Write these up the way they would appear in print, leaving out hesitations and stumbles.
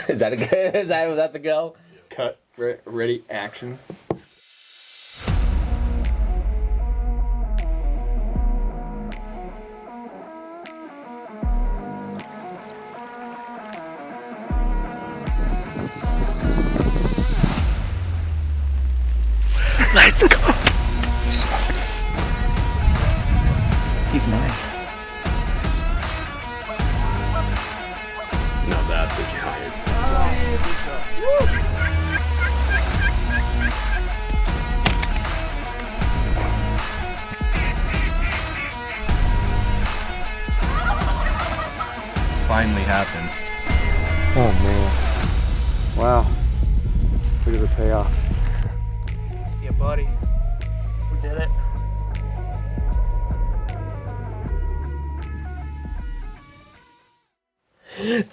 Is that a good? Was that the go? Cut. Ready. Action. Let's go. He's nice. Now that's a giant. Finally happened. Oh man. Wow. Look at the payoff. Yeah, buddy. We did it.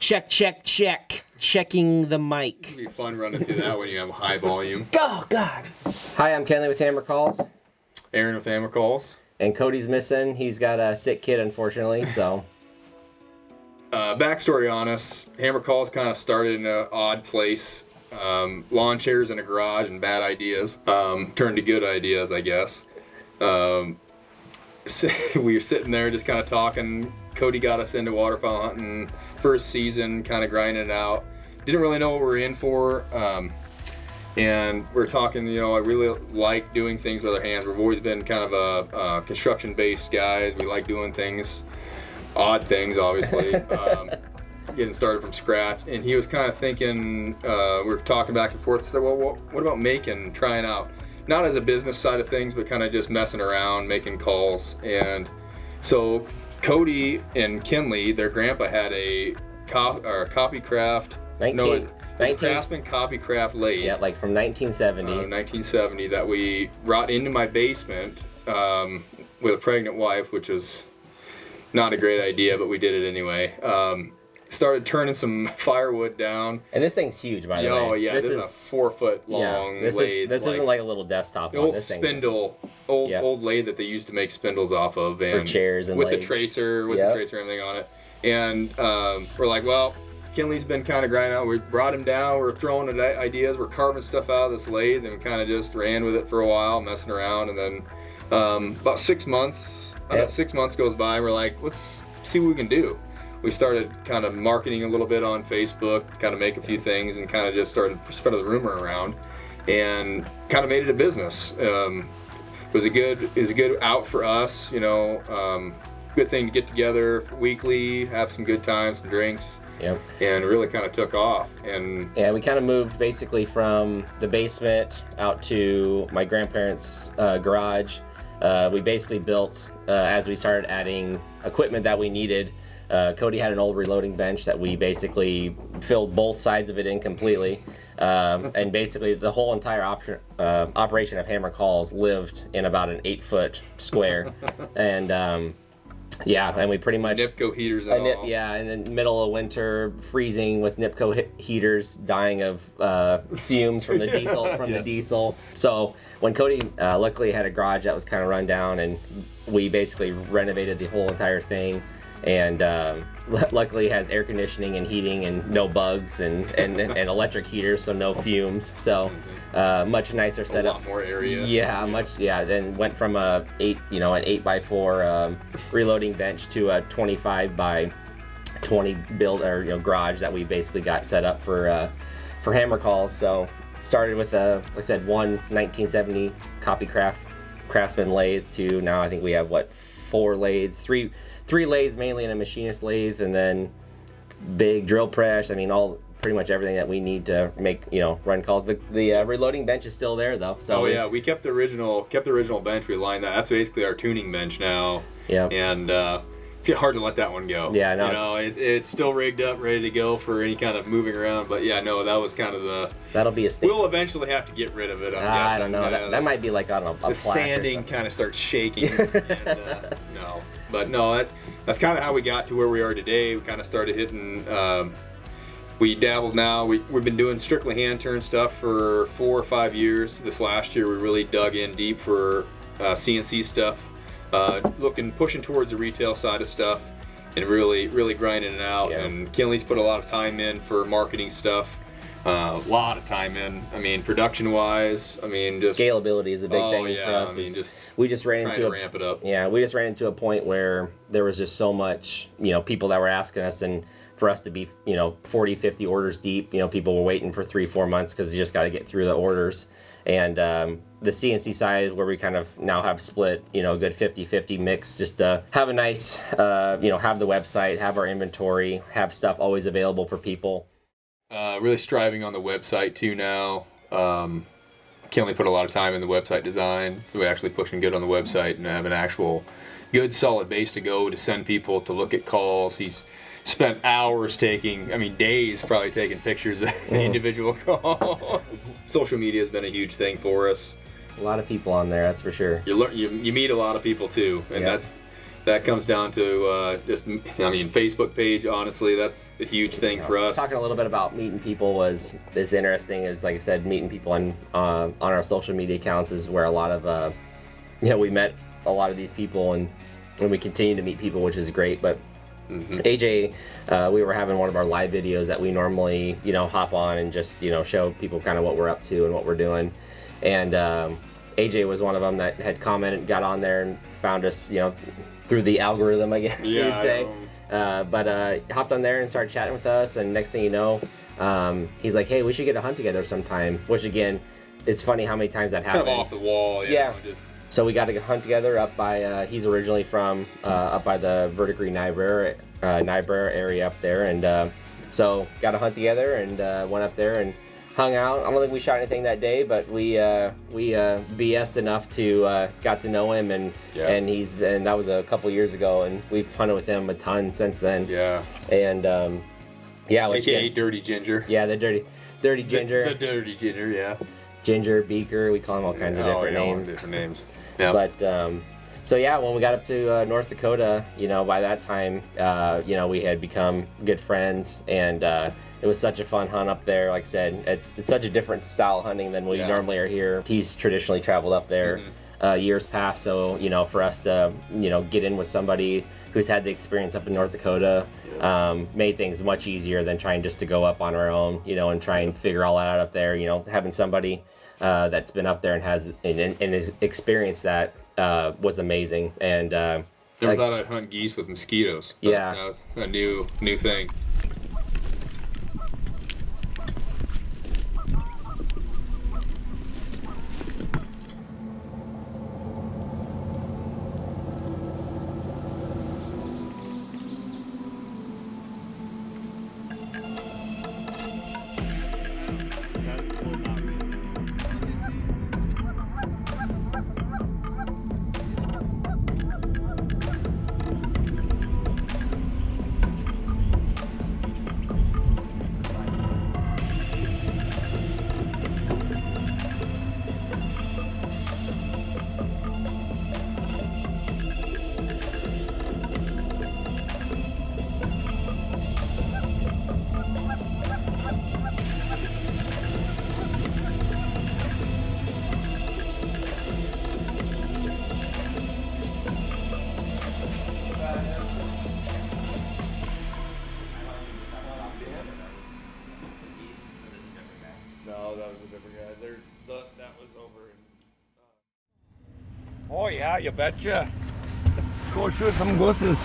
Check. Checking the mic. It'll be fun running through that when you have high volume. Oh, God. Hi, I'm Kenley with Hammer Calls. Aaron with Hammer Calls. And Cody's missing. He's got a sick kid, unfortunately, so. Backstory on us. Hammer Calls kind of started in an odd place. Lawn chairs in a garage and bad ideas. Turned to good ideas, I guess. We were sitting there just kind of talking. Cody got us into waterfowl hunting first season, kind of grinding it out. Didn't really know what we were in for. And we're talking, I really like doing things with our hands. We've always been kind of a construction-based guys. We like doing things, odd things, obviously. Getting started from scratch. And he was kind of thinking, we were talking back and forth. So, well, what about trying out? Not as a business side of things, but kind of just messing around, making calls. And so Cody and Kenley, their grandpa had a Copycraft. Craftsman Copycraft lathe. Yeah, like from 1970. 1970 that we brought into my basement with a pregnant wife, which was not a great idea, but we did it anyway. Started turning some firewood down. And this thing's huge, by the way. Oh yeah, this is a 4 foot long lathe. This isn't like a little desktop. Old spindle, old lathe that they used to make spindles off of, and for chairs and with legs. The tracer, and everything on it. And we're like, well, Kenley's been kind of grinding out. We brought him down. We're throwing ideas. We're carving stuff out of this lathe, and we kind of just ran with it for a while, messing around. And then about 6 months, about 6 months goes by, and we're like, let's see what we can do. We started kind of marketing a little bit on Facebook, kind of make a few things, and kind of just started spreading the rumor around, and kind of made it a business. It was a good out for us, good thing to get together weekly, have some good times, some drinks. Yep. And it really kind of took off. And yeah, we kind of moved basically from the basement out to my grandparents' garage. We basically built as we started adding equipment that we needed. Cody had an old reloading bench that we basically filled both sides of it in completely. And basically the whole entire operation of Hammer Calls lived in about an 8-foot square. And and we pretty much NIPCO heaters and all. Yeah, and in the middle of winter, freezing with NIPCO heaters, dying of fumes from the diesel. So when Cody luckily had a garage that was kind of run down, and we basically renovated the whole entire thing. And luckily has air conditioning and heating and no bugs and electric heaters, so no fumes. So much nicer setup. A lot more area. Yeah. Then went from an 8x4 reloading bench to a 25 by 20 build or garage that we basically got set up for Hammer Calls. So started with like I said, one 1970 Craftsman lathe to now I think we have 4 lathes, three lathes mainly, and a machinist lathe, and then big drill press. I mean, all pretty much everything that we need to make run calls. The reloading bench is still there though. So we kept the original bench. We lined that. That's basically our tuning bench now. Yeah. And it's hard to let that one go. Yeah, no. It's still rigged up, ready to go for any kind of moving around. But yeah, no, that was kind of that'll be a staple. We'll eventually have to get rid of it. I'm guessing. I don't know. That might be like on a the sanding kind of starts shaking. And, no. But no, that's kind of how we got to where we are today. We kind of started hitting. We dabbled now. We've been doing strictly hand turn stuff for 4 or 5 years. This last year, we really dug in deep for CNC stuff, pushing towards the retail side of stuff. and really grinding it out. Yeah. And Kinley's put a lot of time in for marketing stuff. A lot of time in. I mean, production-wise, I mean, just scalability is a big thing yeah, for us. I mean, just we just ran trying into to a ramp it up. Yeah, we just ran into a point where there was just so much, people that were asking us, and for us to be, 40, 50 orders deep, people were waiting for 3-4 months because you just got to get through the orders. And the CNC side is where we kind of now have split, a good 50-50 mix, just to have a nice, have the website, have our inventory, have stuff always available for people. Really striving on the website too now. Kinley put a lot of time in the website design, so we're actually pushing good on the website and have an actual good solid base to go to send people to look at calls. He's spent hours days probably taking pictures of individual calls. Social media has been a huge thing for us. A lot of people on there, that's for sure. You meet a lot of people too, and that comes down to Facebook page. Honestly, that's a huge thing for us. Talking a little bit about meeting people is interesting. Is like I said, meeting people on our social media accounts is where a lot of we met a lot of these people, and we continue to meet people, which is great. But AJ, we were having one of our live videos that we normally hop on and just show people kind of what we're up to and what we're doing, and AJ was one of them that had commented, got on there and found us through the algorithm, I guess you would say. But hopped on there and started chatting with us, and next thing you know, he's like, hey, we should get a hunt together sometime, which again, it's funny how many times that happens. Kind of off the wall, So we got to hunt together up by, he's originally from up by the Verdigris Niobrara area up there, and so got to hunt together and went up there and hung out. I don't think we shot anything that day, but we BS'd enough to got to know him, and that was a couple years ago, and we've hunted with him a ton since then. Yeah. And AKA Dirty Ginger. Yeah, the dirty Ginger. The Dirty Ginger, yeah. Ginger, Beaker, we call him all kinds of different names. Different names. Yeah. But so yeah, when we got up to North Dakota, by that time, we had become good friends, and it was such a fun hunt up there. Like I said, it's such a different style of hunting than we normally are here. He's traditionally traveled up there years past, so for us to get in with somebody who's had the experience up in North Dakota made things much easier than trying just to go up on our own, and try and figure all that out up there. Having somebody that's been up there and has experienced that was amazing. And never thought I'd hunt geese with mosquitoes. Yeah, that was a new thing. Oh yeah, you betcha. Go shoot some gooses.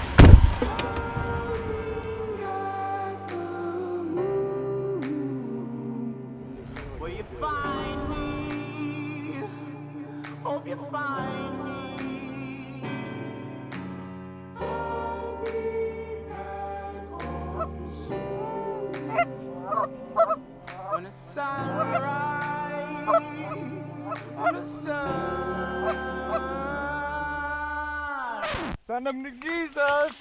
Will you find me? Hope you find me. I'll be back home soon. When the sun rises, when the sun. Send them to Jesus.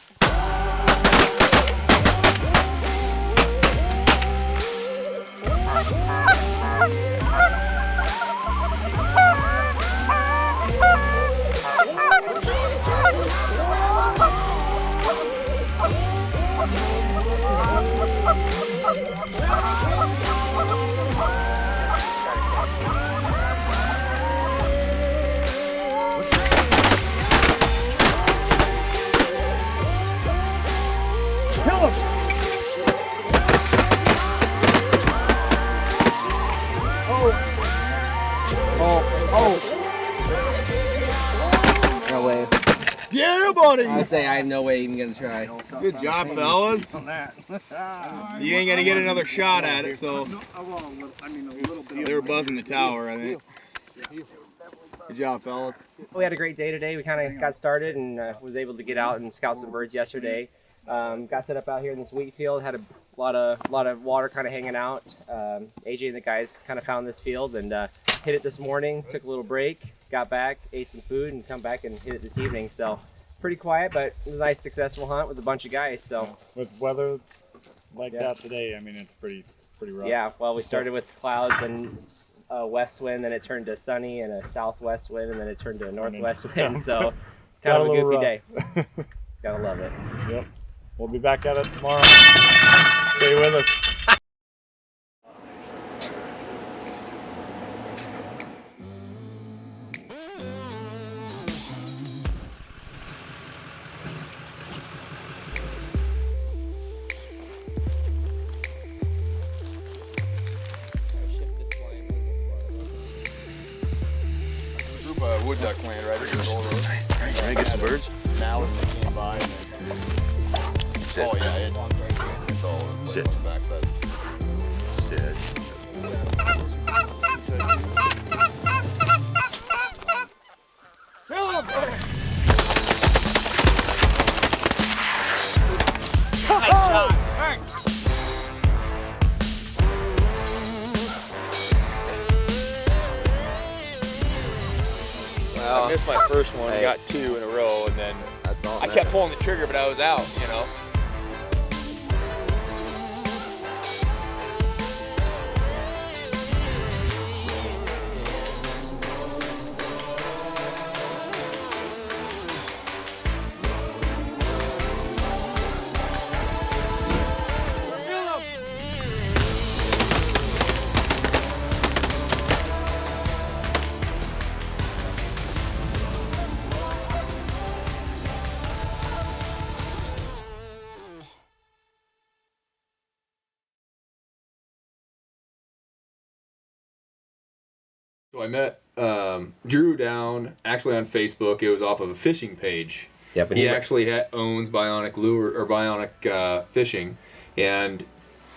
quality. I say I have no way even gonna try. Good job, fellas. You ain't gonna get another shot at it, so they were buzzing the tower, I think. Good job, fellas. We had a great day today. We kind of got started and was able to get out and scout some birds yesterday. Got set up out here in this wheat field. Had a lot of water kind of hanging out. AJ and the guys kind of found this field and hit it this morning. Took a little break, got back, ate some food, and come back and hit it this evening. So pretty quiet, but it was a nice, successful hunt with a bunch of guys. So with weather like that today, I mean, it's pretty rough. Yeah. Well, we started with clouds and a west wind, then it turned to sunny and a southwest wind, and then it turned to a northwest wind. So it's kind of a goofy day. Gotta love it. Yep. We'll be back at it tomorrow. Stay with us. Group of wood duck land right here. Can I get some birds? Now they came by. Oh yeah, it's all Sit. on the backside. Sit. Nice shot. Well, I missed my first one. I got 2 in a row, and then That's all. I kept pulling the trigger, but I was out, you know. So I met Drew down actually on Facebook. It was off of a fishing page. Yep. And He actually owns Bionic Lure or Bionic Fishing, and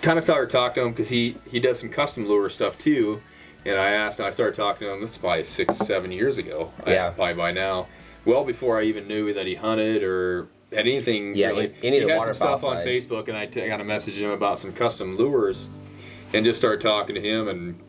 kind of started talking to him because he does some custom lure stuff too. And I started talking to him. This is probably 6-7 years ago. Yeah. Probably by now, well before I even knew that he hunted or had anything. Yeah, really. any of he the had some waterfowl stuff on side. Facebook, and I kind of messaged him about some custom lures, and just started talking to him and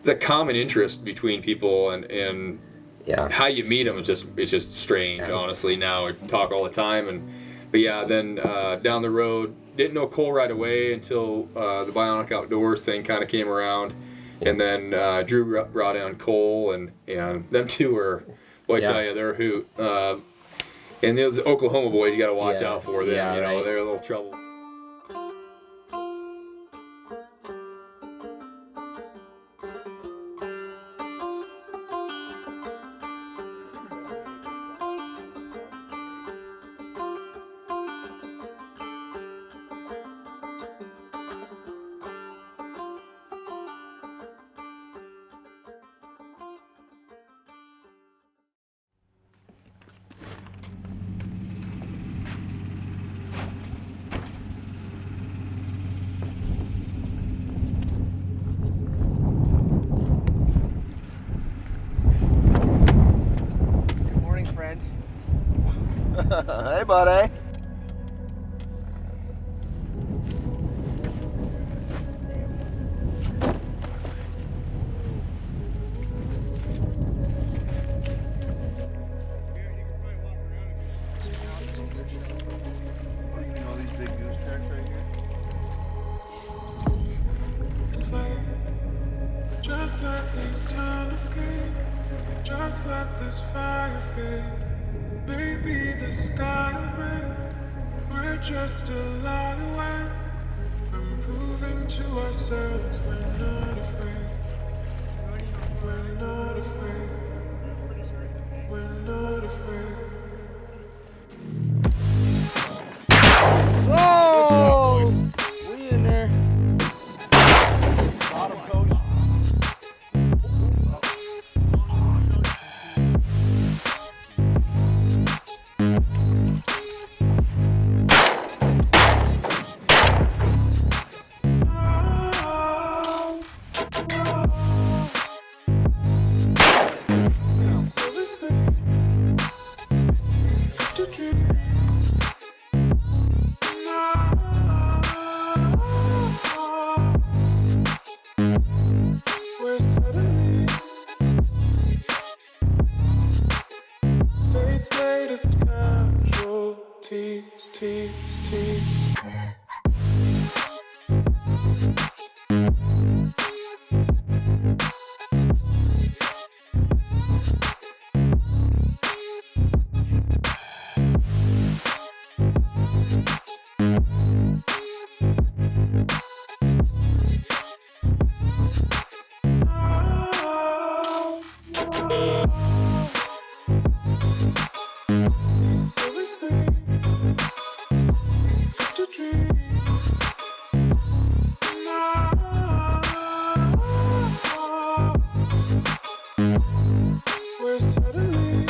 the common interest between people and Yeah. how you meet them is just strange. Yeah. Honestly, now we talk all the time, but yeah, then down the road, didn't know Cole right away until the Bionic Outdoors thing kind of came around, and then Drew brought in Cole, and them two are, boy, I tell you, they're a hoot. And those Oklahoma boys, you got to watch out for them. Yeah, you know, right. they're a little trouble. Good morning, friend. Hey, buddy. You know these big goose tracks right here? Just let these time escape, just let this fire fade. Maybe the sky will break. We're just a lie away from proving to ourselves we're not afraid. We're not afraid. We're not afraid. Oh! We in there. Bottom coach. tease, tease. He's so sweet. He's such a dream. Where suddenly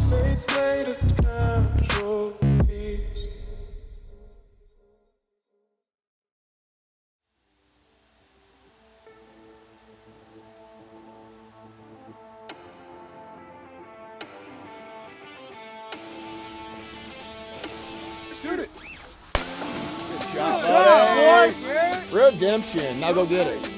fate's latest casualties. Shoot it. Good shot, boy. Redemption. Now go get it.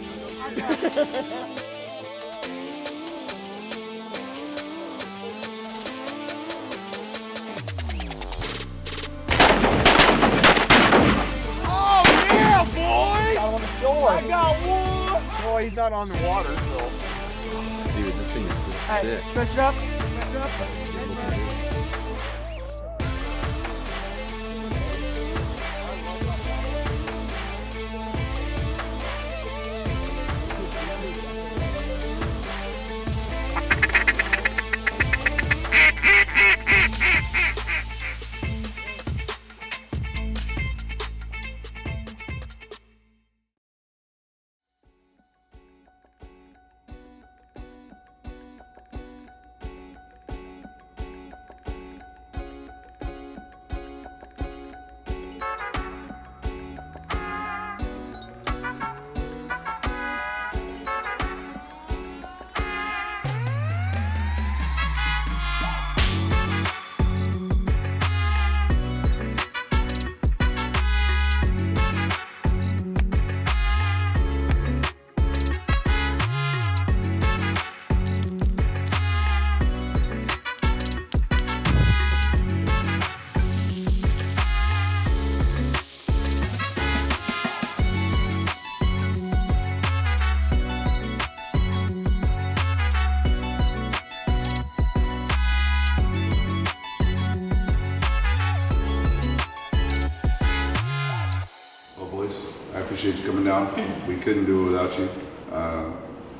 Oh yeah, boy! Got on the shore. I got one. Boy, he's not on the water, so. Dude, this thing is so Hey, sick. stretch up. Stretch up. I appreciate you coming down. We couldn't do it without you.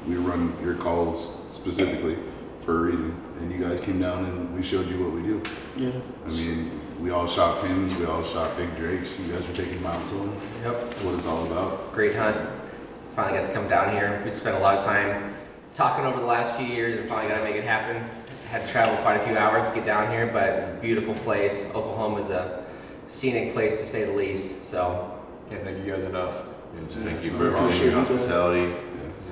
We run your calls specifically for a reason, and you guys came down and we showed you what we do. Yeah. I mean, we all shot pins, we all shot big drakes. You guys are taking mounts on. Yep. That's what it's all about. Great hunt. Finally got to come down here. We'd spent a lot of time talking over the last few years and finally got to make it happen. Had to travel quite a few hours to get down here, but it was a beautiful place. Oklahoma is a scenic place to say the least. So Can't thank you guys enough. Thank you for everything, your hospitality.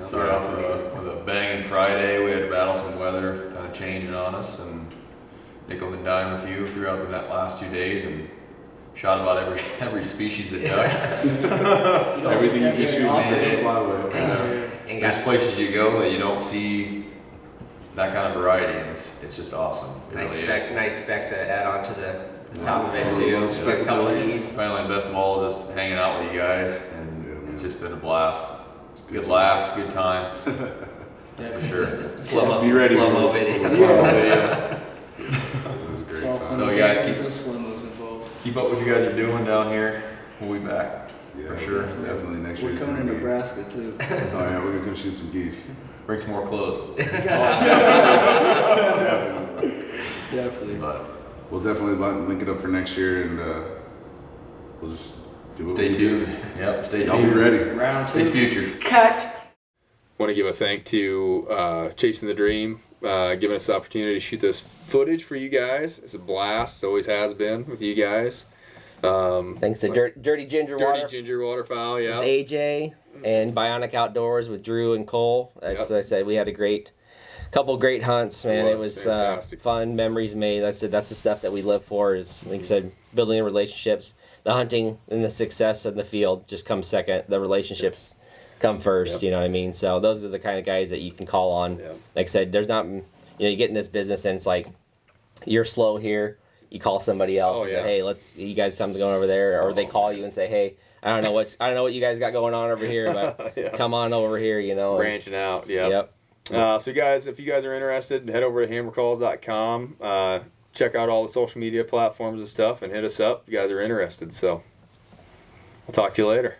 Started off with a banging Friday. We had to battle some weather kind of changing on us, and nickel and dime a few throughout the last 2 days, and shot about every species of duck. So Everything you can shoot is such a flyway. and there's got places you go that you don't see that kind of variety, and it's just awesome. It nice really spec, is. nice spec to add on to the top of it too. Yeah, With a couple of these. Finally, best of all, just hanging out with you guys, and it's just been a blast. Good laughs, good times. That's for sure. Slow-mo, Be ready slow-mo for it. video. Video. It was a great time. So you guys involved. keep up what you guys are doing down here. We'll be back Yeah, for sure. Definitely next year. We're coming to Nebraska too. Oh yeah, we're gonna come shoot some geese. Bring some more clothes. Definitely. But We'll definitely link it up for next year, and we'll just do what stay we tuned. do. Yep, stay Y'all be tuned. ready. Round Big two. future. Cut. Want to give a thank to Chasing the Dream, giving us the opportunity to shoot this footage for you guys. It's a blast. It always has been with you guys. Thanks to Dirty Ginger Waterfowl, yeah. AJ and Bionic Outdoors with Drew and Cole. As I said, we had a couple great hunts, man. It was fantastic. fun, memories made. That's the stuff that we live for. Is like I said, building relationships. The hunting and the success in the field just comes second. The relationships come first. Yep. You know what I mean? So those are the kind of guys that you can call on. Yep. Like I said, there's not, you get in this business and it's like you're slow here, you call somebody else and say, hey, you guys something going over there, or they call you and say, hey, I don't know what you guys got going on over here, but come on over here, you know. Branching out, Yep. So you guys, if you guys are interested, head over to hammercalls.com. Check out all the social media platforms and stuff, and hit us up if you guys are interested. So, I'll talk to you later.